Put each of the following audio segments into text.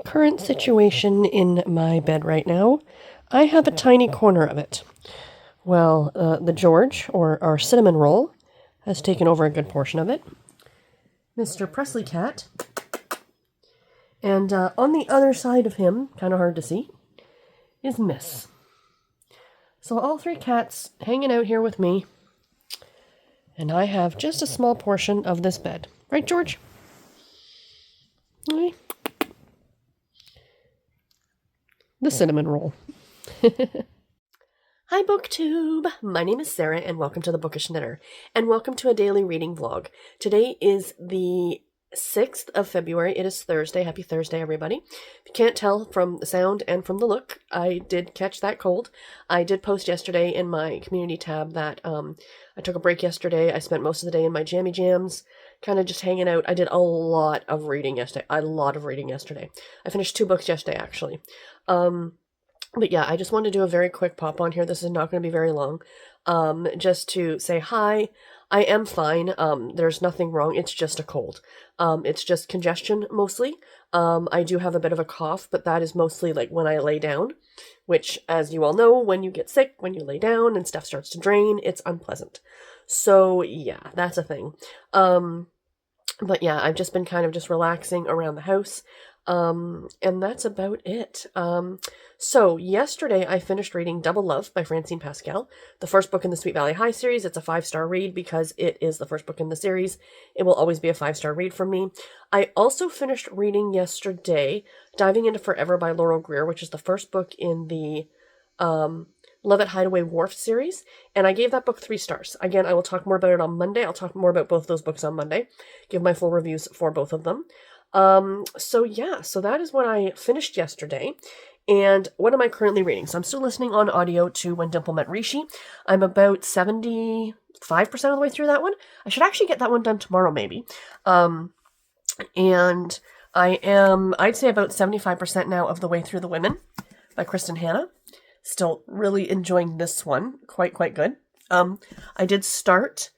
current situation in my bed right now, I have a tiny corner of it. Well, the George, or our cinnamon roll, has taken over a good portion of it. Mr. Presley cat. And on the other side of him, kind of hard to see, is Miss. So all three cats hanging out here with me. And I have just a small portion of this bed. Right, George? Right. The cinnamon roll. Hi, BookTube! My name is Sarah, and welcome to the Bookish Knitter, and welcome to a daily reading vlog. Today is the 6th of February. It is Thursday. Happy Thursday, everybody. If you can't tell from the sound and from the look, I did catch that cold. I did post yesterday in my community tab that I took a break yesterday. I spent most of the day in my jammy jams, kind of just hanging out. I did a lot of reading yesterday. I finished 2 books yesterday, actually. But yeah, I just wanted to do a very quick pop on here. This is not going to be very long. Just to say hi. I am fine. There's nothing wrong. It's just a cold. It's just congestion mostly. I do have a bit of a cough, but that is mostly like when I lay down, which, as you all know, when you get sick, when you lay down and stuff starts to drain, it's unpleasant. So yeah, that's a thing. But yeah, I've just been kind of just relaxing around the house. And that's about it. So yesterday I finished reading Double Love by Francine Pascal, the first book in the Sweet Valley High series. It's a 5-star read because it is the first book in the series. It will always be a 5-star read for me. I also finished reading yesterday Diving into Forever by Laurel Greer, which is the first book in the, Love at Hideaway Wharf series, and I gave that book 3 stars. Again, I will talk more about it on Monday. I'll talk more about both those books on Monday. Give my full reviews for both of them. So that is what I finished yesterday. And what am I currently reading? So I'm still listening on audio to When Dimple Met Rishi. I'm about 75% of the way through that one. I should actually get that one done tomorrow, maybe. And I'd say about 75% now of the way through The Women by Kristen Hanna. Still really enjoying this one. Quite good. I did start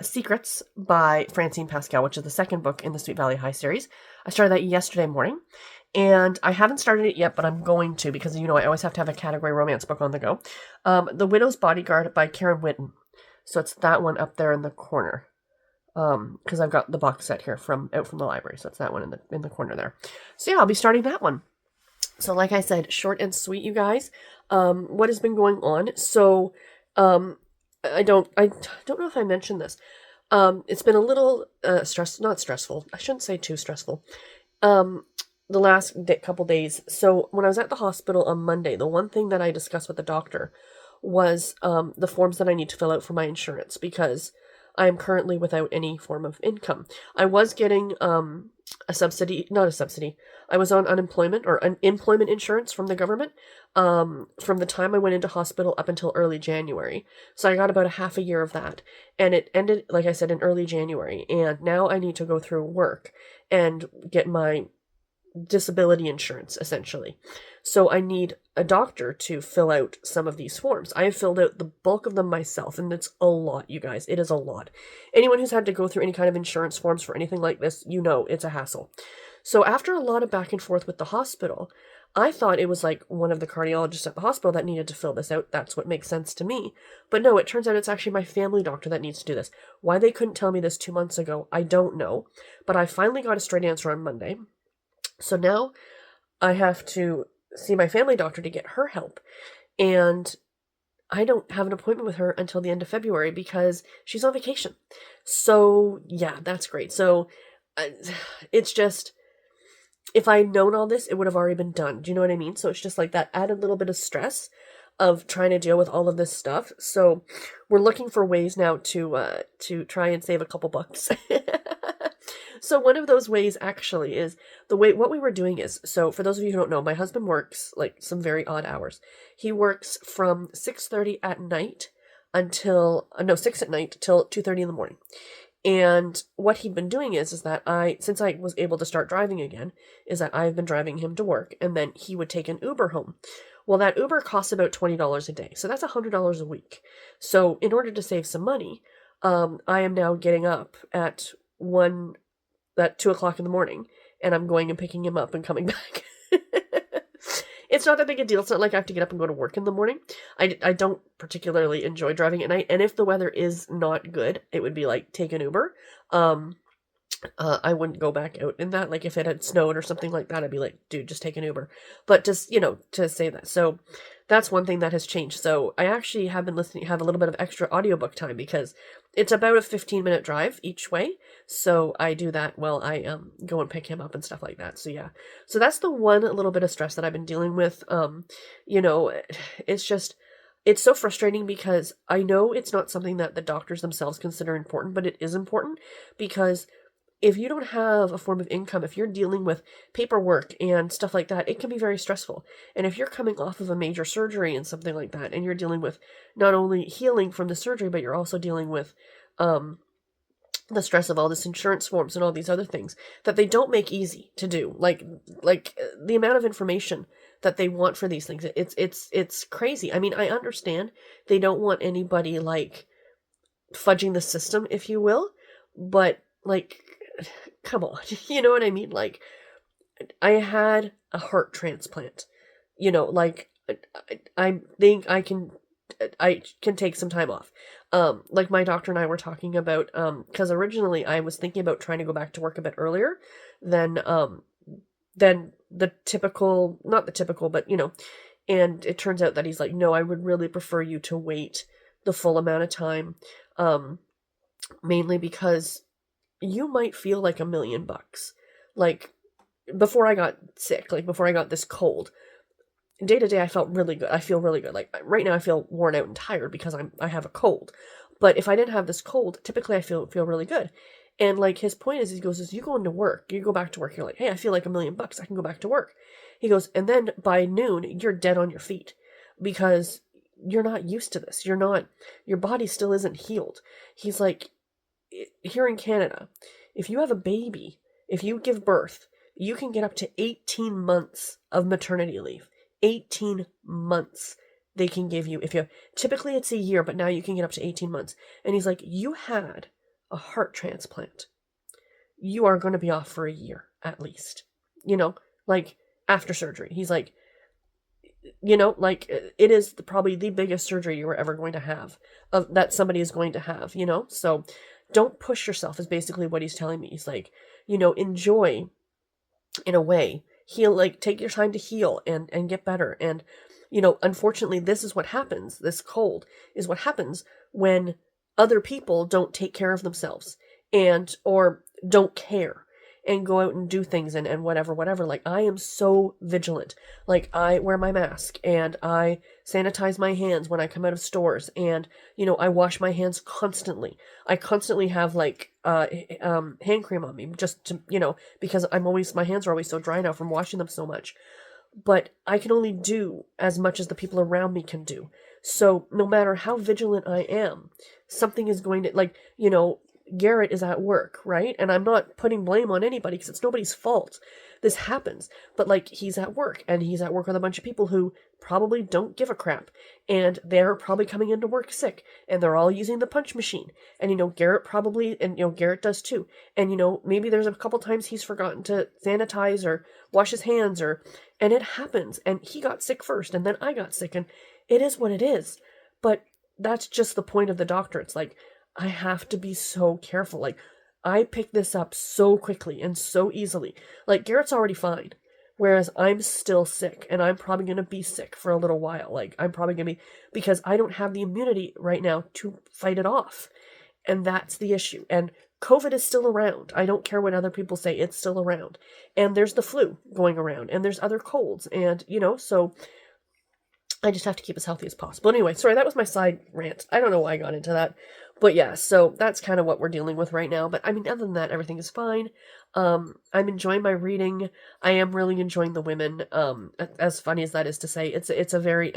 Secrets by Francine Pascal, which is the second book in the Sweet Valley High series. I started that yesterday morning, and I haven't started it yet, but I'm going to, because, I always have to have a category romance book on the go. The Widow's Bodyguard by Karen Whitten. So it's that one up there in the corner. Because I've got the box set here out from the library, so it's that one in the corner there. So yeah, I'll be starting that one. So like I said, short and sweet, you guys. What has been going on? So, I don't know if I mentioned this. It's been a little not stressful. I shouldn't say too stressful. The last couple days. So when I was at the hospital on Monday, the one thing that I discussed with the doctor was the forms that I need to fill out for my insurance, because I am currently without any form of income. I was getting not a subsidy. I was on unemployment or employment insurance from the government from the time I went into hospital up until early January. So I got about a half a year of that. And it ended, like I said, in early January. And now I need to go through work and get my disability insurance, essentially. So I need a doctor to fill out some of these forms. I have filled out the bulk of them myself, and it's a lot, you guys. It is a lot. Anyone who's had to go through any kind of insurance forms for anything like this, it's a hassle. So after a lot of back and forth with the hospital, I thought it was like one of the cardiologists at the hospital that needed to fill this out. That's what makes sense to me. But no, it turns out it's actually my family doctor that needs to do this. Why they couldn't tell me this 2 months ago, I don't know. But I finally got a straight answer on Monday. So now I have to see my family doctor to get her help. And I don't have an appointment with her until the end of February because she's on vacation. So yeah, that's great. So it's just, if I had known all this, it would have already been done. Do you know what I mean? So it's just like that added little bit of stress of trying to deal with all of this stuff. So we're looking for ways now to try and save a couple bucks. So one of those ways actually is what we were doing is, so for those of you who don't know, my husband works like some very odd hours. He works from 6:30 at night until 6 at night till 2:30 in the morning. And what he'd been doing is that since I was able to start driving again, is that I've been driving him to work, and then he would take an Uber home. Well, that Uber costs about $20 a day, so that's $100 a week. So in order to save some money, I am now getting up at 2 o'clock in the morning, and I'm going and picking him up and coming back. It's not that big a deal. It's not like I have to get up and go to work in the morning. I don't particularly enjoy driving at night. And if the weather is not good, it would be like take an Uber. I wouldn't go back out in that. Like if it had snowed or something like that, I'd be like, dude, just take an Uber. But just, to say that. So that's one thing that has changed. So I actually have a little bit of extra audiobook time because it's about a 15-minute drive each way. So I do that while I go and pick him up and stuff like that. So yeah. So that's the one little bit of stress that I've been dealing with. It's so frustrating because I know it's not something that the doctors themselves consider important, but it is important because if you don't have a form of income, if you're dealing with paperwork and stuff like that, it can be very stressful. And if you're coming off of a major surgery and something like that, and you're dealing with not only healing from the surgery, but you're also dealing with the stress of all this insurance forms and all these other things that they don't make easy to do. Like the amount of information that they want for these things, it's crazy. I mean, I understand they don't want anybody like fudging the system, if you will, but like, come on, you know what I mean? Like, I had a heart transplant, like, I think I can take some time off. Like my doctor and I were talking about, because originally I was thinking about trying to go back to work a bit earlier than the typical, not the typical, but and it turns out that he's like, no, I would really prefer you to wait the full amount of time, mainly because you might feel like $1 million. Like before I got sick, like before I got this cold, day to day I felt really good. I feel really good. Like right now I feel worn out and tired because I have a cold. But if I didn't have this cold, typically I feel really good. And like his point is, he goes, as you go into work, you go back to work, you're like, hey, I feel like $1 million. I can go back to work. He goes, and then by noon you're dead on your feet because you're not used to this. Your body still isn't healed. He's like, here in Canada, if you have a baby, if you give birth, you can get up to 18 months of maternity leave. 18 months they can give you. Typically it's a year, but now you can get up to 18 months. And he's like, you had a heart transplant. You are going to be off for a year at least, like after surgery. He's like, like it is probably the biggest surgery you are ever going to have, that somebody is going to have, so don't push yourself is basically what he's telling me. He's like, enjoy in a way, heal, like take your time to heal and get better. And, unfortunately, this is what happens. This cold is what happens when other people don't take care of themselves or don't care and go out and do things and whatever. Like I am so vigilant. Like I wear my mask and I sanitize my hands when I come out of stores and, I wash my hands constantly. I constantly have like, hand cream on me just to, because my hands are always so dry now from washing them so much, but I can only do as much as the people around me can do. So no matter how vigilant I am, something is going to like, Garrett is at work, right? And I'm not putting blame on anybody because it's nobody's fault. This happens. But like he's at work and he's at work with a bunch of people who probably don't give a crap. And they're probably coming into work sick and they're all using the punch machine. And Garrett probably, and Garrett does too. And maybe there's a couple times he's forgotten to sanitize or wash his hands and it happens. And he got sick first and then I got sick and it is what it is. But that's just the point of the doctor. It's like, I have to be so careful. Like, I pick this up so quickly and so easily. Like, Garrett's already fine, whereas I'm still sick, and I'm probably going to be sick for a little while. Like, I'm probably going to be, because I don't have the immunity right now to fight it off. And that's the issue. And COVID is still around. I don't care what other people say, it's still around. And there's the flu going around, and there's other colds, and, so I just have to keep as healthy as possible. Anyway, sorry, that was my side rant. I don't know why I got into that. But yeah, so that's kind of what we're dealing with right now. But I mean, other than that, everything is fine. I'm enjoying my reading. I am really enjoying The Women. As funny as that is to say, it's a very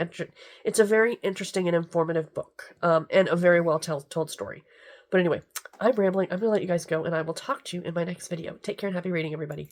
interesting and informative book. And a very well told story. But anyway, I'm rambling. I'm going to let you guys go, and I will talk to you in my next video. Take care and happy reading, everybody.